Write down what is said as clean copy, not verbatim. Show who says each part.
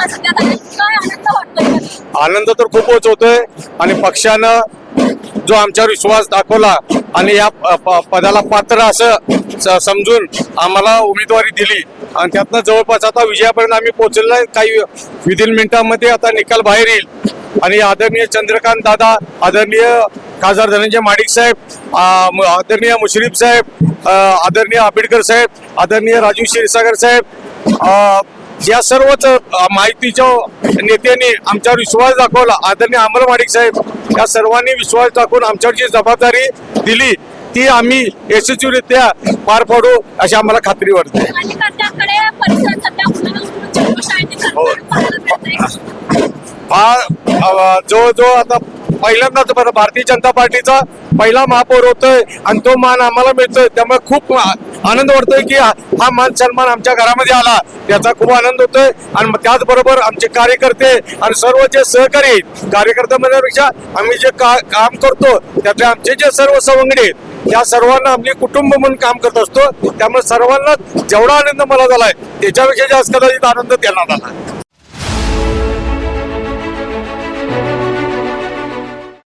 Speaker 1: करण्यात आले. काय आनंद वाटतोय?
Speaker 2: आनंद तर खूपच होतोय आणि पक्षानं जो आमच्यावर विश्वास दाखवला आणि या पदाला पात्र असं समजून आम्हाला उमेदवारी दिली आणि त्यातनं जवळपास आता विजयापर्यंत आम्ही पोहोचलेलो आहे. काही विदिन मिनिटांमध्ये आता निकाल बाहेर येईल आणि आदरणीय चंद्रकांत दादा, आदरणीय खासदार धनंजय महाडिक साहेब, आदरणीय मुश्रीफ साहेब, आदरणीय आंबेडकर साहेब, आदरणीय राजू क्षीरसागर साहेब, या सर्वच माहितीच्या नेत्यांनी आमच्यावर विश्वास दाखवला. आदरणीय अमर महाडिक साहेब या सर्वांनी विश्वास दाखवून आमच्यावर जी जबाबदारी दिली ती आम्ही यशस्वीरित्या पार पाडू अशी आम्हाला खात्री वाटते.
Speaker 1: कार्यकर्त्यांकडे परिसर सध्या
Speaker 2: जवळजवळ आता पहिल्यांदाच भारतीय जनता पार्टीचा पहिला महापौर होतोय आणि तो मान आम्हाला मिळतोय. त्यामुळे खूप आनंद वाटतोय की हा मान सन्मान आमच्या घरामध्ये आला, त्याचा खूप आनंद होतोय. आणि त्याचबरोबर आमचे कार्यकर्ते आणि सर्व जे सहकारी कार्यकर्ते म्हणण्यापेक्षा आम्ही जे काम करतो त्यातले आमचे जे सर्व सवंगडी आहेत या सर्वांना आम्ही कुटुंब म्हणून काम करत असतो. त्यामुळे सर्वांना जेवढा आनंद मला झालाय त्याच्यापेक्षा जास्त कदाचित आनंद त्यांना झाला.